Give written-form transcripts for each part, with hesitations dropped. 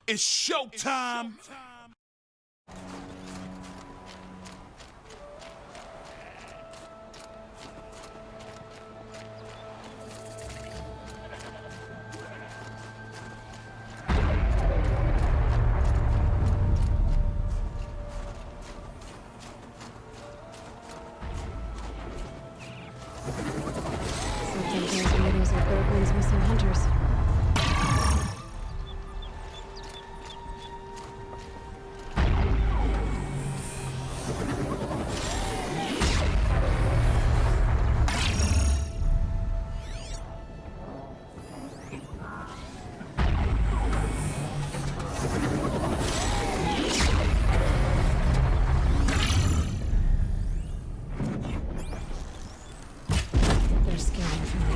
It's showtime. Sometimes those meetings are Bergman's missing hunters. They're scanning for me.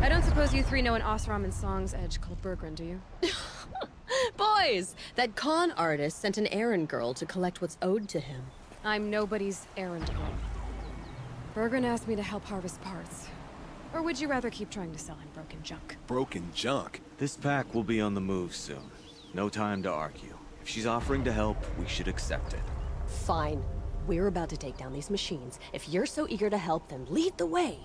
I don't suppose you three know an Osram and Song's edge called Bergren, do you? Boys, that con artist sent an errand girl to collect what's owed to him. I'm nobody's errand girl. Bergren asked me to help harvest parts. Or would you rather keep trying to sell him broken junk? Broken junk. This pack will be on the move soon. No time to argue. If she's offering to help, we should accept it. Fine. We're about to take down these machines. If you're so eager to help, then lead the way.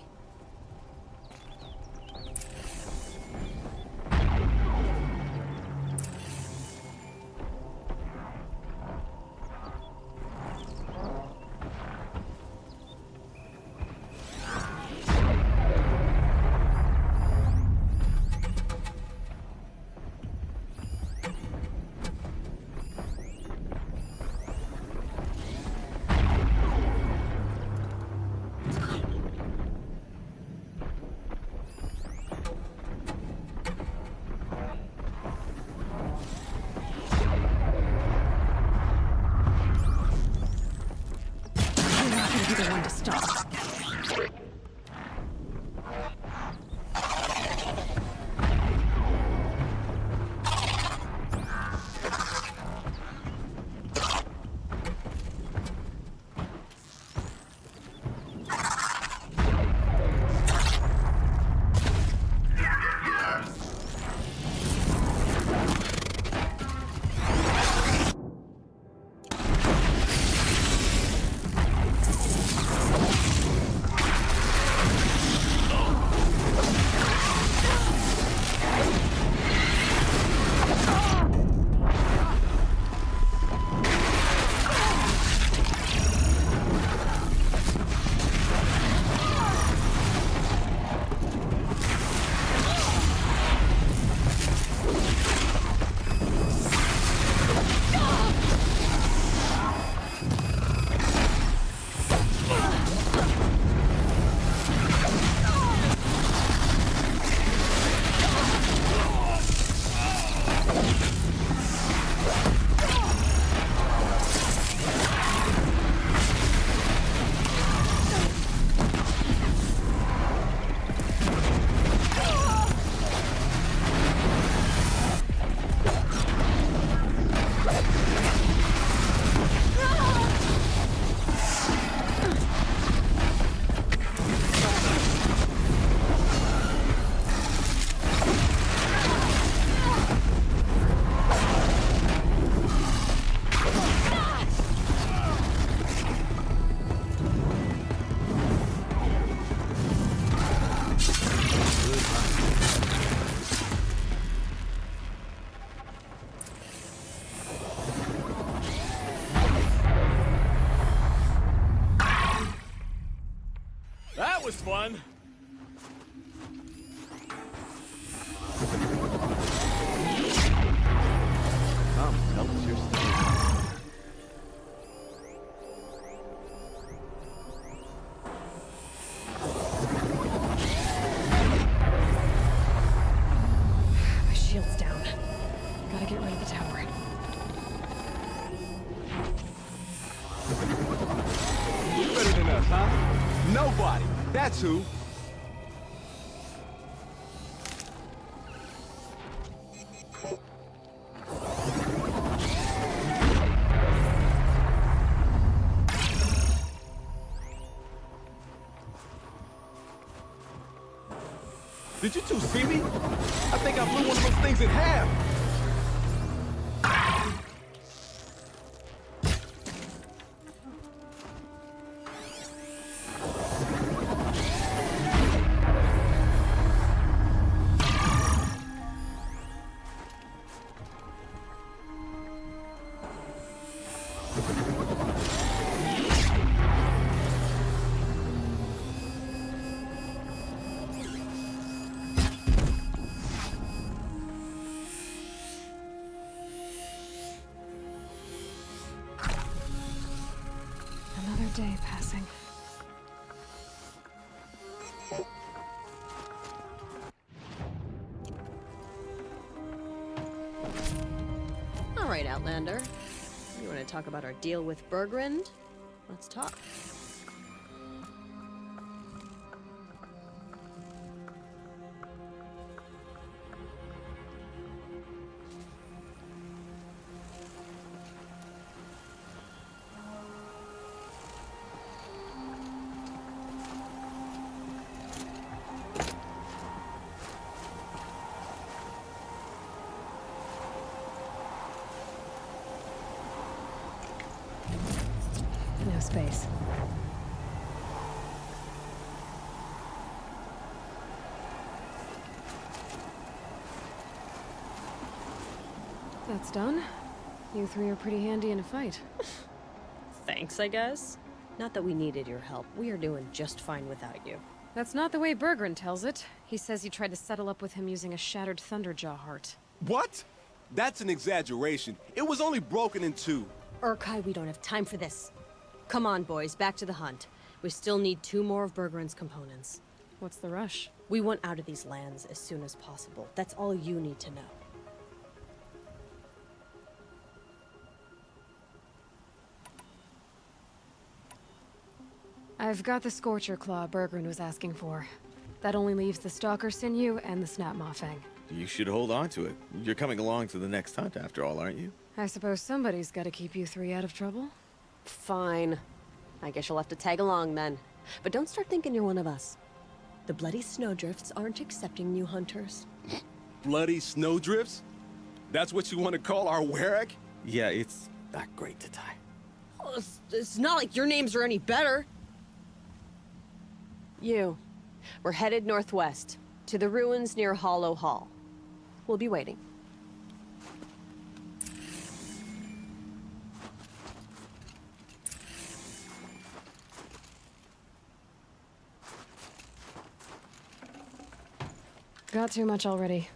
You're not gonna be the one to stop. That was fun. Come, tell us your story. My shield's down. Gotta get rid of the tower. Who's better than us, huh? Nobody. That's who. Did you two see me? I think I blew one of those things in half. Another day passing. All right, Outlander. You want to talk about our deal with Bergrund? Let's talk. No space. That's done. You three are pretty handy in a fight. Thanks, I guess. Not that we needed your help. We are doing just fine without you. That's not the way Bergrun tells it. He says you tried to settle up with him using a shattered Thunderjaw heart. What? That's an exaggeration. It was only broken in two. Urkai, we don't have time for this. Come on, boys, back to the hunt. We still need 2 more of Bergrun's components. What's the rush? We want out of these lands as soon as possible. That's all you need to know. I've got the Scorcher Claw Bergrun was asking for. That only leaves the Stalker Sinew and the Snap Maw Fang. You should hold on to it. You're coming along to the next hunt after all, aren't you? I suppose somebody's gotta keep you three out of trouble. Fine. I guess you'll have to tag along then. But don't start thinking you're one of us. The Bloody Snowdrifts aren't accepting new hunters. Bloody snowdrifts? That's what you want to call our Warwick? Yeah, it's not great to tie. Oh, it's not like your names are any better. We're headed northwest, to the ruins near Hollow Hall. We'll be waiting. Got too much already.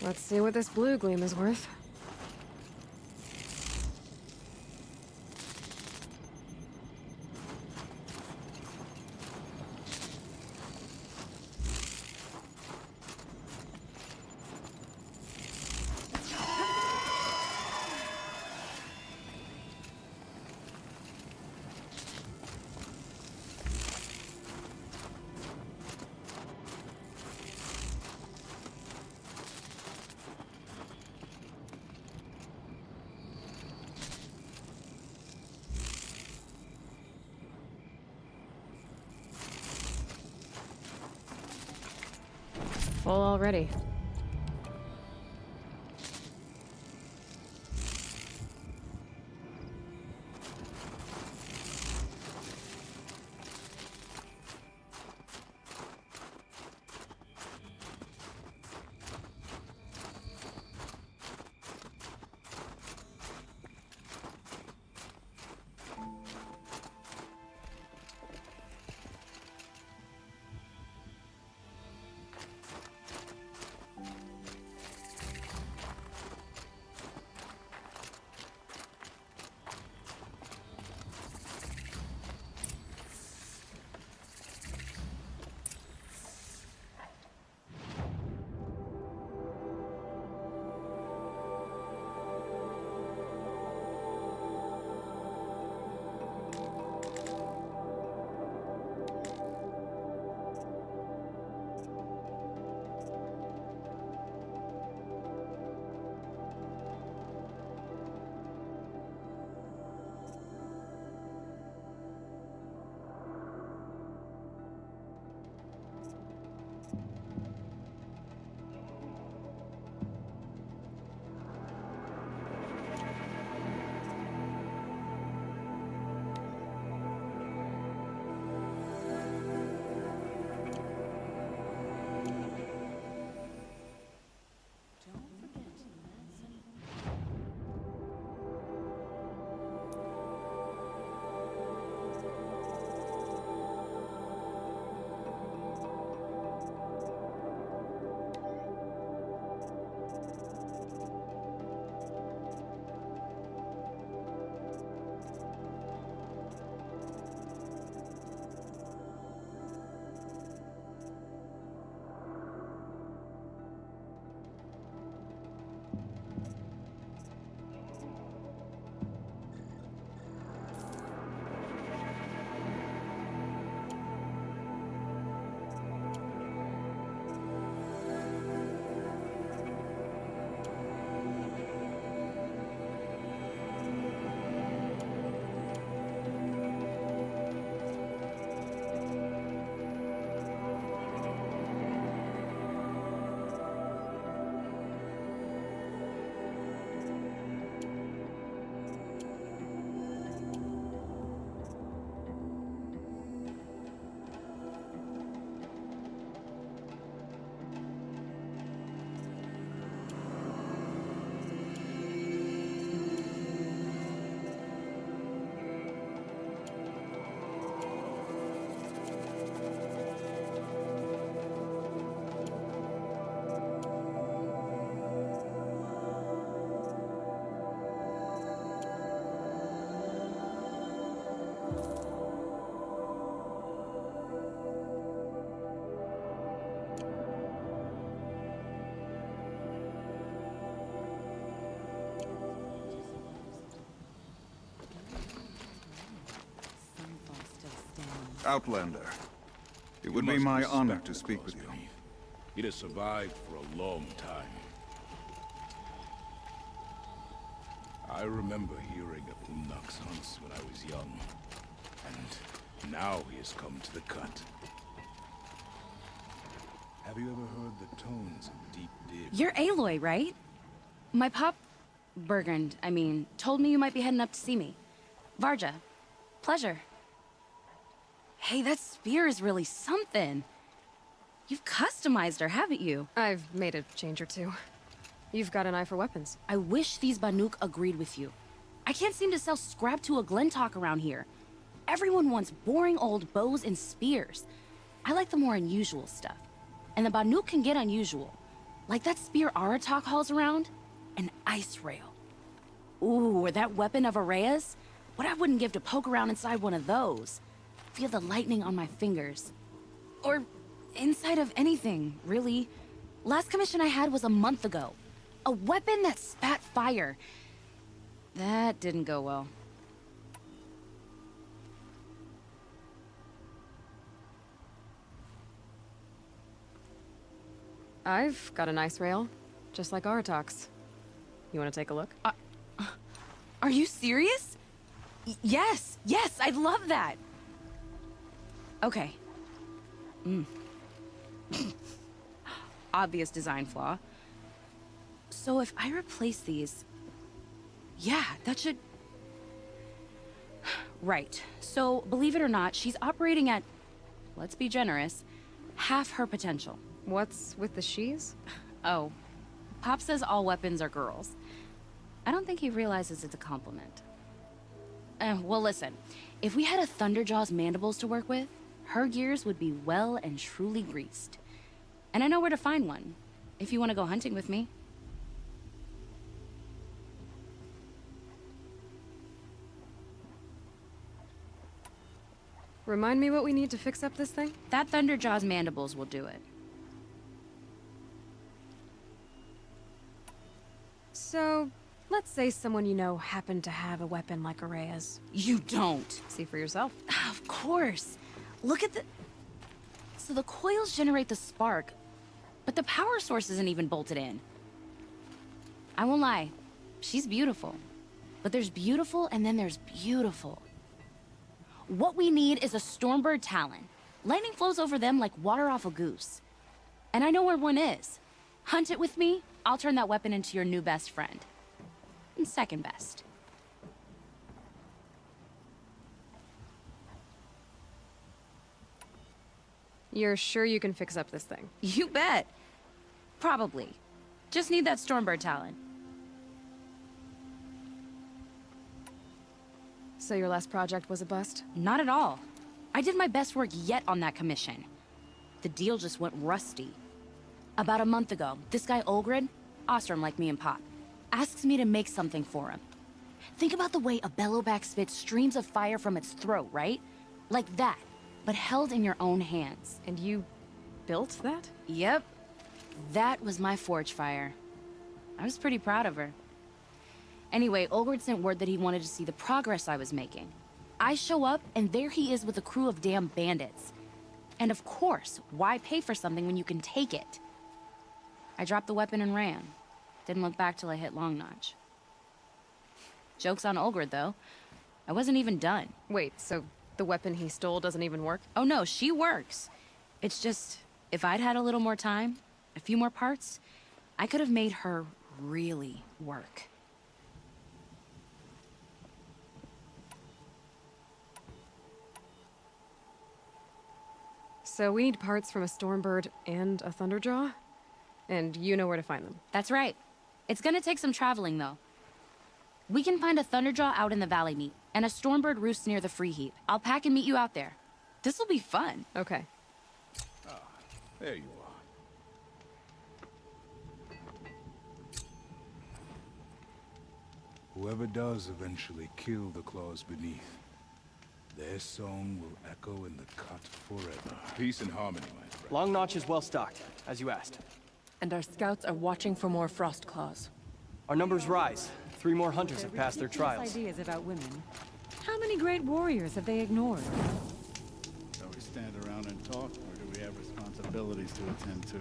Let's see what this blue gleam is worth. Full already. Outlander, it would be my honor to speak with you. It has survived for a long time. I remember hearing of Umnak's hunts when I was young, and now he has come to the cut. Have you ever heard the tones of deep dig? You're Aloy, right? My pop... Bergund, I mean, told me you might be heading up to see me. Varja. Pleasure. Hey, that spear is really something. You've customized her, haven't you? I've made a change or two. You've got an eye for weapons. I wish these Banuk agreed with you. I can't seem to sell scrap to a Glentalk around here. Everyone wants boring old bows and spears. I like the more unusual stuff. And the Banuk can get unusual. Like that spear Aratak hauls around? An ice rail. Ooh, or that weapon of Araya's? What I wouldn't give to poke around inside one of those. Feel the lightning on my fingers. Or inside of anything, really. Last commission I had was a month ago. A weapon that spat fire. That didn't go well. I've got an ice rail, just like Aratak's. You want to take a look? Are you serious? Yes, I'd love that. Okay. Obvious design flaw. So if I replace these... Yeah, that should... Right. So, believe it or not, she's operating at, let's be generous, half her potential. What's with the she's? Oh, Pop says all weapons are girls. I don't think he realizes it's a compliment. Well, listen. If we had a Thunderjaw's mandibles to work with, her gears would be well and truly greased. And I know where to find one, if you want to go hunting with me. Remind me what we need to fix up this thing? That Thunderjaw's mandibles will do it. So, let's say someone you know happened to have a weapon like Araya's. You don't. See for yourself. Of course. Look at the... So the coils generate the spark, but the power source isn't even bolted in. I won't lie. She's beautiful. But there's beautiful and then there's beautiful. What we need is a Stormbird Talon. Lightning flows over them like water off a goose. And I know where one is. Hunt it with me, I'll turn that weapon into your new best friend. And second best. You're sure you can fix up this thing? You bet. Probably. Just need that Stormbird Talon. So your last project was a bust? Not at all. I did my best work yet on that commission. The deal just went rusty. About a month ago, this guy Olgrid, Ostrom like me and Pop, asks me to make something for him. Think about the way a bellowback spits streams of fire from its throat, right? Like that, but held in your own hands. And you built that? Yep. That was my forge fire. I was pretty proud of her. Anyway, Olgrid sent word that he wanted to see the progress I was making. I show up, and there he is with a crew of damn bandits. And of course, why pay for something when you can take it? I dropped the weapon and ran. Didn't look back till I hit Long Notch. Joke's on Olgrid, though. I wasn't even done. Wait, so the weapon he stole doesn't even work? Oh no, she works. It's just, if I'd had a little more time, a few more parts, I could have made her really work. So we need parts from a Stormbird and a Thunderjaw? And you know where to find them. That's right. It's gonna take some traveling, though. We can find a Thunderjaw out in the Valley Meat, and a Stormbird roosts near the Free Heap. I'll pack and meet you out there. This'll be fun. Okay. There you are. Whoever does eventually kill the claws beneath, their song will echo in the cut forever. Peace and harmony, my friend. Long Notch is well stocked, as you asked. And our scouts are watching for more frost claws. Our numbers rise. 3 more hunters have passed their trials. Ideas about women. How many great warriors have they ignored? So we stand around and talk, or do we have responsibilities to attend to?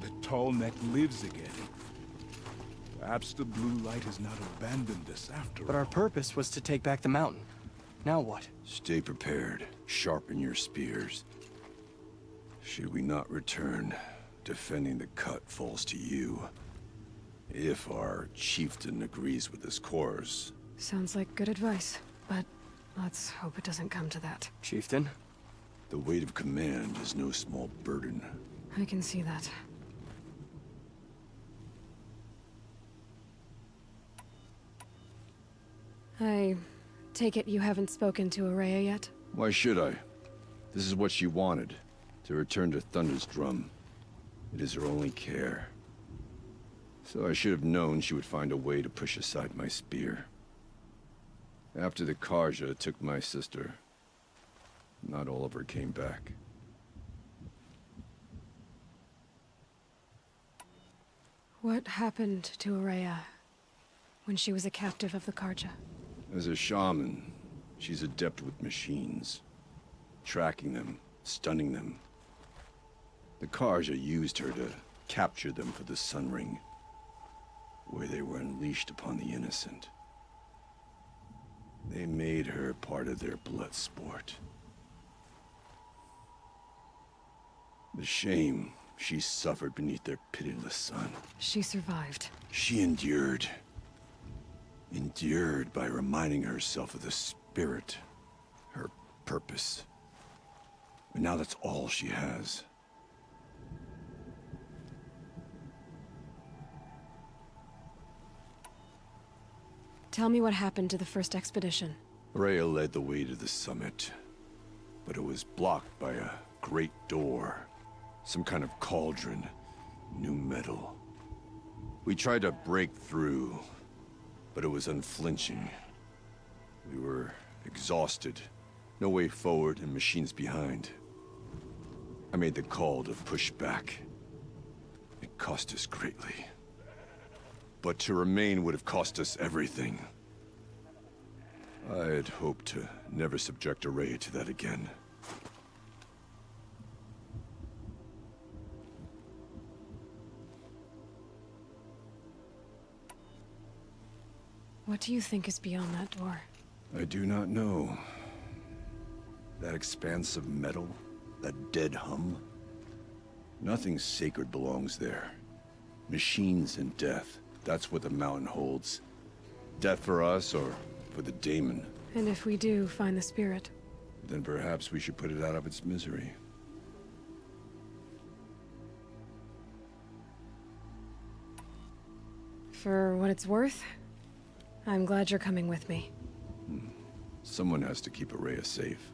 The tall neck lives again. Perhaps the blue light has not abandoned us after all. But our purpose was to take back the mountain. Now what? Stay prepared. Sharpen your spears. Should we not return, defending the cut falls to you. If our chieftain agrees with this course. Sounds like good advice, but let's hope it doesn't come to that. Chieftain? The weight of command is no small burden. I can see that. I take it you haven't spoken to Araya yet? Why should I? This is what she wanted, to return to Thunder's drum. It is her only care. So I should have known she would find a way to push aside my spear. After the Karja took my sister, not all of her came back. What happened to Ourea when she was a captive of the Karja? As a shaman, she's adept with machines. Tracking them, stunning them. The Karja used her to capture them for the Sun Ring, where they were unleashed upon the innocent. They made her part of their blood sport. The shame she suffered beneath their pitiless sun. She survived. She endured. Endured by reminding herself of the spirit, her purpose. And now that's all she has. Tell me what happened to the first expedition. Rhea led the way to the summit, but it was blocked by a great door. Some kind of cauldron, new metal. We tried to break through, but it was unflinching. We were exhausted, no way forward and machines behind. I made the call to push back. It cost us greatly. But to remain would have cost us everything. I had hoped to never subject Ourea to that again. What do you think is beyond that door? I do not know. That expanse of metal, that dead hum. Nothing sacred belongs there. Machines and death, that's what the mountain holds. Death for us or for the daemon. And if we do find the spirit? Then perhaps we should put it out of its misery. For what it's worth, I'm glad you're coming with me. Someone has to keep Ourea safe.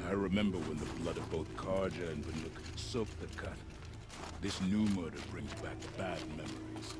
I remember when the blood of both Karja and Banuk soaked the cut. This new murder brings back bad memories.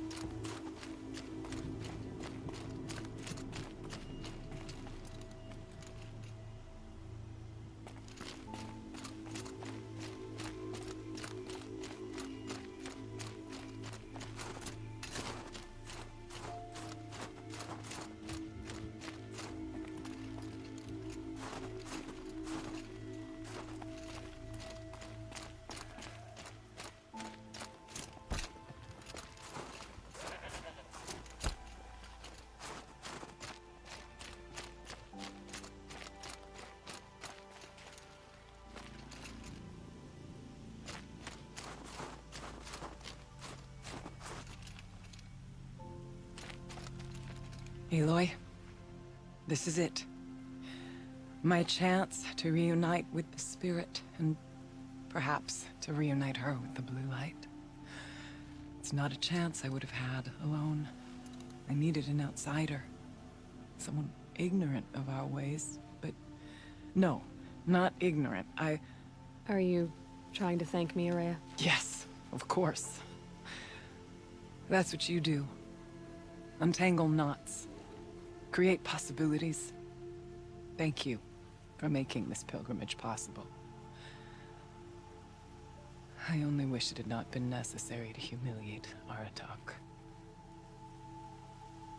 Aloy, this is it. My chance to reunite with the spirit, and perhaps to reunite her with the blue light. It's not a chance I would have had alone. I needed an outsider. Someone ignorant of our ways, but no, not ignorant. Are you trying to thank me, Ourea? Yes, of course. That's what you do. Untangle knots. Create possibilities. Thank you for making this pilgrimage possible. I only wish it had not been necessary to humiliate Aratak.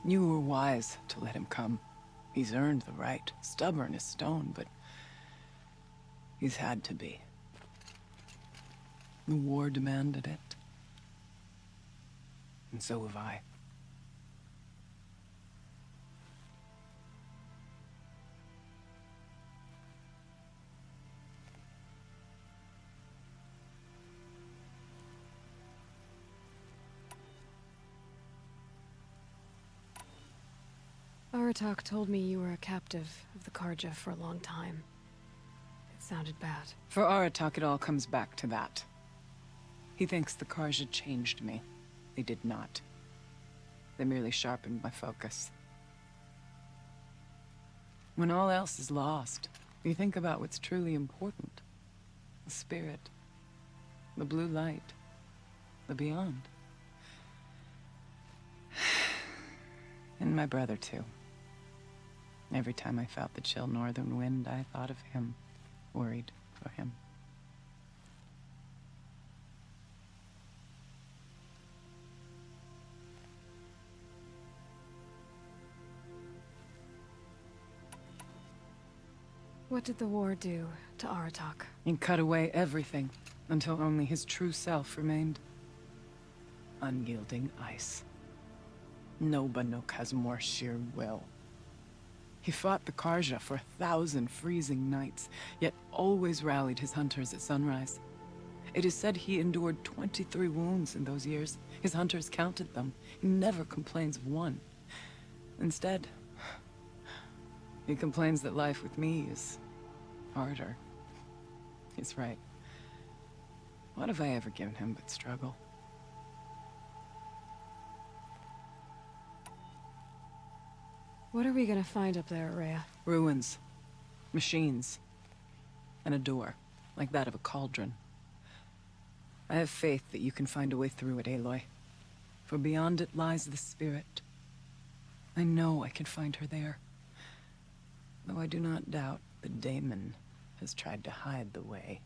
You were wise to let him come. He's earned the right. Stubborn as stone, but he's had to be. The war demanded it. And so have I. Aratak told me you were a captive of the Karja for a long time. It sounded bad. For Aratak, it all comes back to that. He thinks the Karja changed me. They did not. They merely sharpened my focus. When all else is lost, you think about what's truly important. The spirit, the blue light, the beyond. And my brother, too. Every time I felt the chill northern wind, I thought of him, worried for him. What did the war do to Aratak? It cut away everything, until only his true self remained. Unyielding ice. No Banuk has more sheer will. He fought the Karja for 1,000 freezing nights, yet always rallied his hunters at sunrise. It is said he endured 23 wounds in those years. His hunters counted them. He never complains of one. Instead, he complains that life with me is harder. He's right. What have I ever given him but struggle? What are we gonna find up there, Rhea? Ruins. Machines. And a door, like that of a cauldron. I have faith that you can find a way through it, Aloy. For beyond it lies the spirit. I know I can find her there. Though I do not doubt that Daemon has tried to hide the way.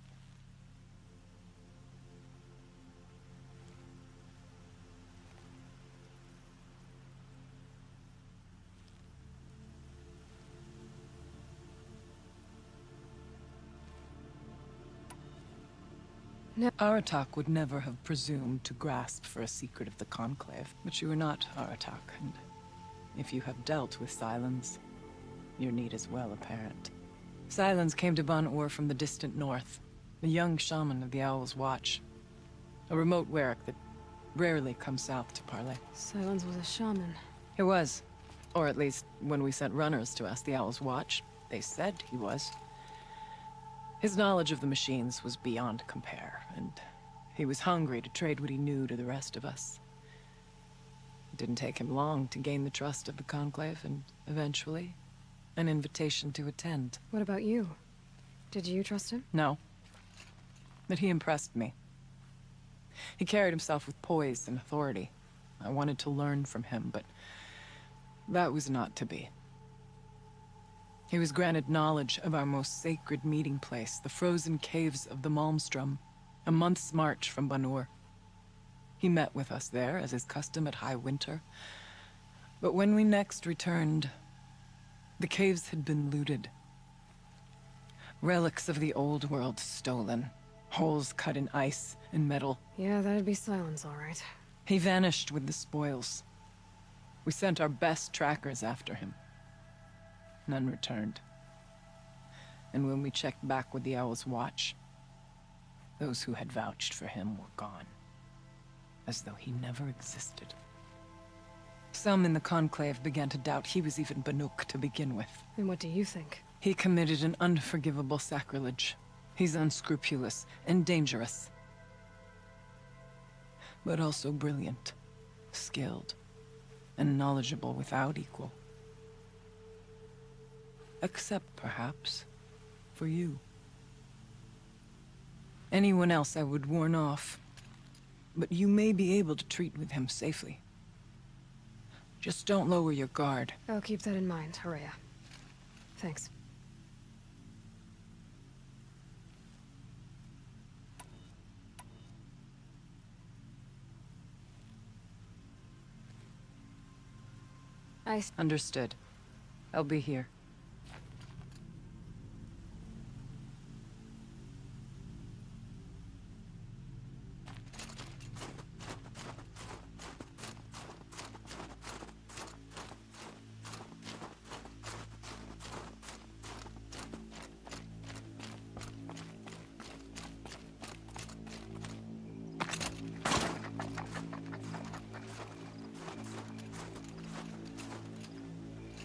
No. Aratak would never have presumed to grasp for a secret of the Conclave, but you are not Aratak, and if you have dealt with Silence, your need is well apparent. Silence came to Ban-Ur from the distant north, a young shaman of the Owl's Watch, a remote Warrick that rarely comes south to parley. Silence was a shaman. He was, or at least when we sent runners to ask the Owl's Watch, they said he was. His knowledge of the machines was beyond compare, and he was hungry to trade what he knew to the rest of us. It didn't take him long to gain the trust of the Conclave, and eventually, an invitation to attend. What about you? Did you trust him? No. But he impressed me. He carried himself with poise and authority. I wanted to learn from him, but that was not to be. He was granted knowledge of our most sacred meeting place, the frozen caves of the Malmstrom, a month's march from Ban-Ur. He met with us there, as is custom at High Winter. But when we next returned, the caves had been looted. Relics of the old world stolen. Holes cut in ice and metal. Yeah, that'd be Silence, all right. He vanished with the spoils. We sent our best trackers after him. None returned. And when we checked back with the Owl's Watch, those who had vouched for him were gone. As though he never existed. Some in the Conclave began to doubt he was even Banuk to begin with. And what do you think? He committed an unforgivable sacrilege. He's unscrupulous and dangerous. But also brilliant, skilled, and knowledgeable without equal. Except, perhaps, for you. Anyone else I would warn off, but you may be able to treat with him safely. Just don't lower your guard. I'll keep that in mind, Rhea. Thanks. Understood. I'll be here.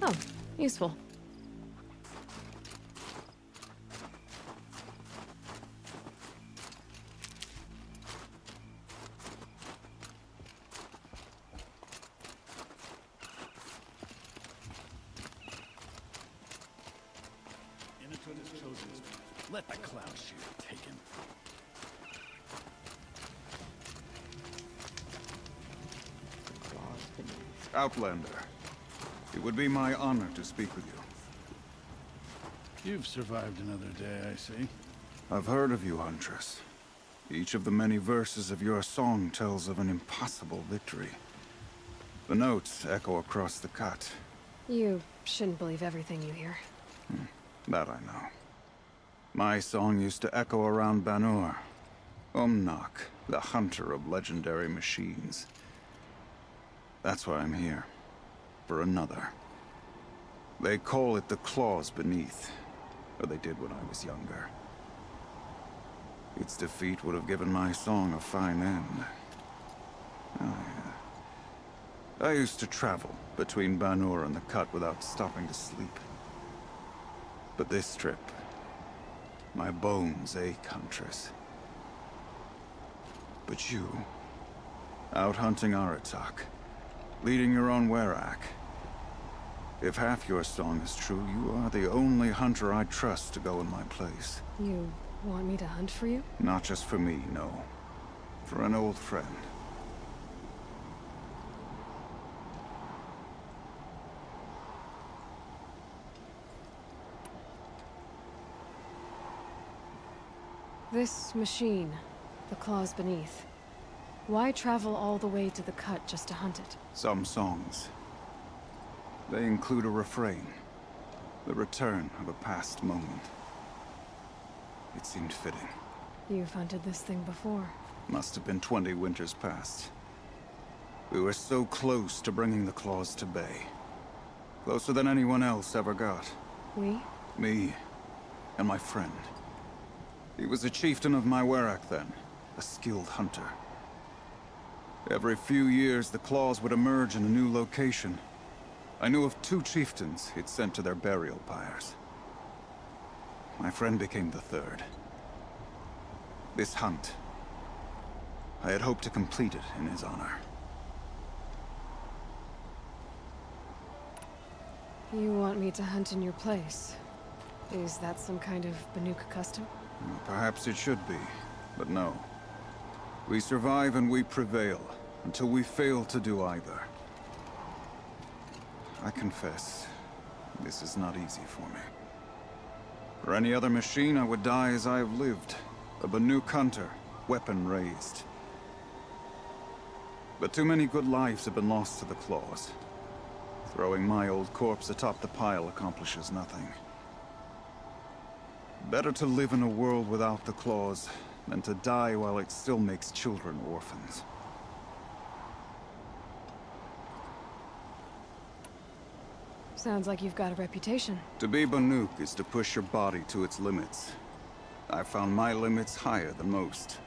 Oh, useful. Let the cloud shield take him. Outlander, it would be my honor to speak with you. You've survived another day, I see. I've heard of you, Huntress. Each of the many verses of your song tells of an impossible victory. The notes echo across the cut. You shouldn't believe everything you hear. That I know. My song used to echo around Banur. Umnak, the hunter of legendary machines. That's why I'm here. For another. They call it the Claws Beneath. Or they did when I was younger. Its defeat would have given my song a fine end. Oh, yeah. I used to travel between Banur and the Cut without stopping to sleep. But this trip, my bones ache, Huntress. But you, out hunting Aratak, leading your own Werak. If half your song is true, you are the only hunter I trust to go in my place. You want me to hunt for you? Not just for me, no. For an old friend. This machine, the Claws Beneath. Why travel all the way to the Cut just to hunt it? Some songs. They include a refrain. The return of a past moment. It seemed fitting. You've hunted this thing before. Must have been 20 winters past. We were so close to bringing the claws to bay. Closer than anyone else ever got. We? Me. And my friend. He was a chieftain of my Werak then. A skilled hunter. Every few years, the claws would emerge in a new location. I knew of 2 chieftains he'd sent to their burial pyres. My friend became the 3rd. This hunt, I had hoped to complete it in his honor. You want me to hunt in your place? Is that some kind of Banuk custom? Well, perhaps it should be, but no. We survive and we prevail, until we fail to do either. I confess, this is not easy for me. For any other machine, I would die as I have lived. A Banuk hunter, weapon raised. But too many good lives have been lost to the claws. Throwing my old corpse atop the pile accomplishes nothing. Better to live in a world without the claws than to die while it still makes children orphans. Sounds like you've got a reputation. To be Banuk is to push your body to its limits. I found my limits higher than most.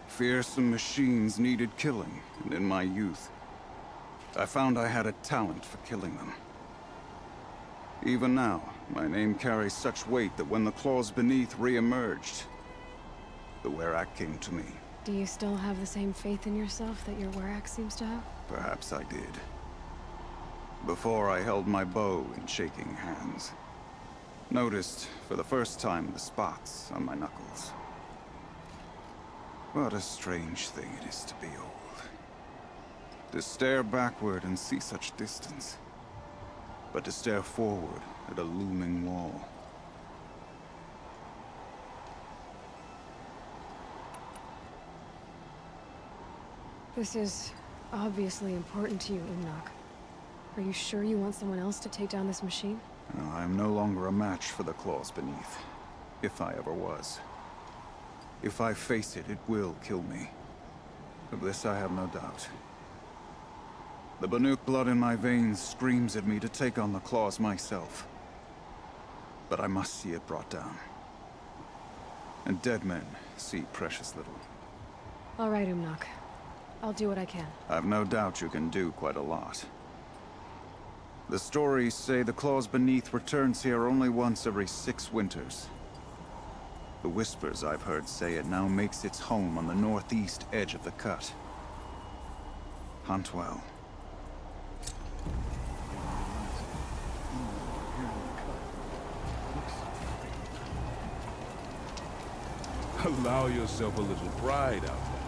Fearsome machines needed killing, and in my youth, I found I had a talent for killing them. Even now, my name carries such weight that when the Claws Beneath re-emerged, the Werak came to me. Do you still have the same faith in yourself that your Werak seems to have? Perhaps I did. Before I held my bow in shaking hands. Noticed, for the first time, the spots on my knuckles. What a strange thing it is to be old. To stare backward and see such distance. But to stare forward at a looming wall. This is obviously important to you, Umnak. Are you sure you want someone else to take down this machine? No, I am no longer a match for the Claws Beneath. If I ever was. If I face it, it will kill me. Of this I have no doubt. The Banuk blood in my veins screams at me to take on the claws myself. But I must see it brought down. And dead men see precious little. All right, Umnak. I'll do what I can. I've no doubt you can do quite a lot. The stories say the Claws Beneath returns here only once every 6 winters. The whispers I've heard say it now makes its home on the northeast edge of the cut. Hunt well. Allow yourself a little pride, outlaw.